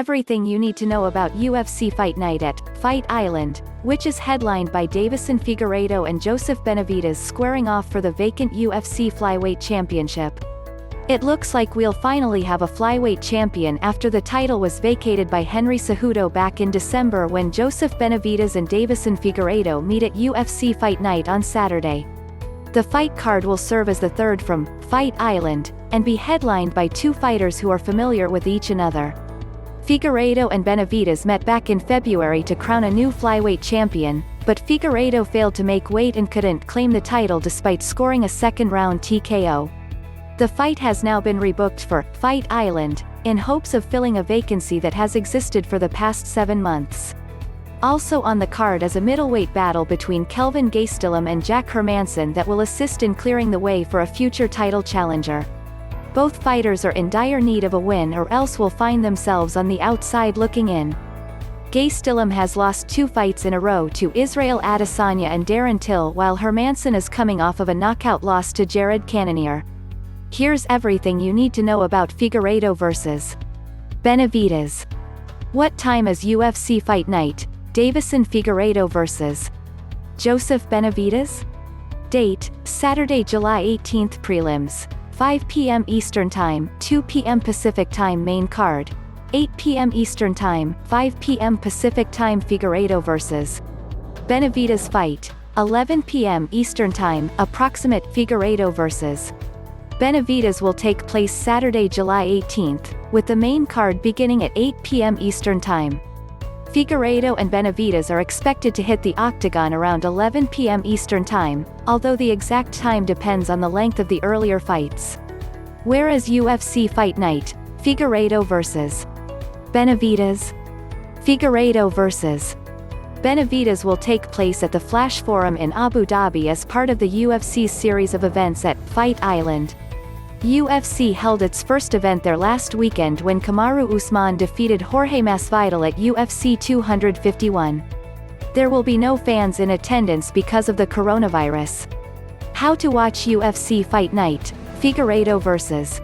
everything you need to know about UFC Fight Night at Fight Island, which is headlined by Deiveson Figueiredo and Benavidez squaring off for the vacant UFC Flyweight Championship. It looks like we'll finally have a flyweight champion after the title was vacated by Henry Cejudo back in December when Benavidez and Deiveson Figueiredo meet at UFC Fight Night on Saturday. The fight card will serve as the third from Fight Island, and be headlined by two fighters who are familiar with each another. Figueiredo and Benavidez met back in February to crown a new flyweight champion, but Figueiredo failed to make weight and couldn't claim the title despite scoring a second-round TKO. The fight has now been rebooked for Fight Island, in hopes of filling a vacancy that has existed for the past 7 months. Also on the card is a middleweight battle between Kelvin Gastelum and Hermansson that will assist in clearing the way for a future title challenger. Both fighters are in dire need of a win or else will find themselves on the outside looking in. Gastelum has lost 2 fights in a row to Israel Adesanya and Darren, while Hermansson is coming off of a knockout loss to Jared Cannonier. Here's everything you need to know about Figueiredo vs. Benavidez. What time is UFC Fight Night? Deiveson Figueiredo vs. Benavidez? Date: Saturday, July 18. Prelims: 5 p.m. Eastern Time, 2 p.m. Pacific Time. Main card: 8 p.m. Eastern Time, 5 p.m. Pacific Time. Figueiredo vs. Benavidez fight: 11 p.m. Eastern Time, approximate. Figueiredo vs. Benavidez will take place Saturday, July 18th, with the main card beginning at 8 p.m. Eastern Time. Figueiredo and Benavidez are expected to hit the Octagon around 11 p.m. Eastern Time, although the exact time depends on the length of the earlier fights. Whereas UFC Fight Night: Figueiredo vs. Benavidez. Figueiredo vs. Benavidez will take place at the Flash Forum in Abu Dhabi as part of the UFC's series of events at Fight Island. UFC held its first event there last weekend when Kamaru Usman defeated Jorge Masvidal at UFC 251. There will be no fans in attendance because of the coronavirus. How to watch UFC Fight Night: Figueiredo vs.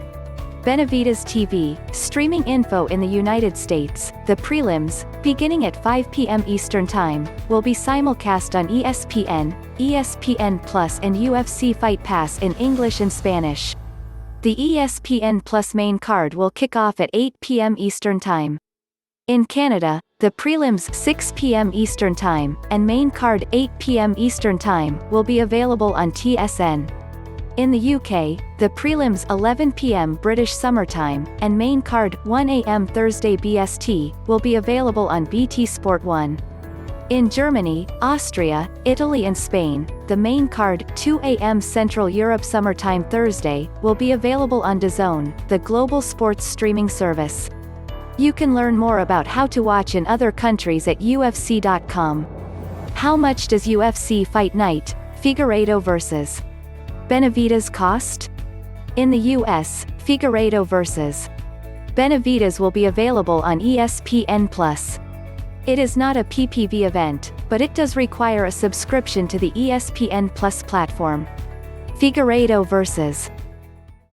Benavidez TV, streaming info in the United States. The prelims, beginning at 5 p.m. Eastern Time, will be simulcast on ESPN, ESPN Plus and UFC Fight Pass in English and Spanish. The ESPN Plus main card will kick off at 8 p.m. Eastern Time. In Canada, the prelims 6 p.m. Eastern Time, and main card 8 p.m. Eastern Time, will be available on DAZN. In the UK, the prelims 11 p.m. British Summer Time, and main card 1 a.m. Thursday BST, will be available on BT Sport 1. In Germany, Austria, Italy and Spain, the main card 2 a.m. Central Europe Summertime Thursday, will be available on DAZN, the global sports streaming service. You can learn more about how to watch in other countries at UFC.com. How much does UFC Fight Night: Figueiredo vs. Benavidez cost? In the US, Figueiredo vs. Benavidez will be available on ESPN+. It is not a PPV event, but it does require a subscription to the ESPN Plus platform. Figueiredo vs.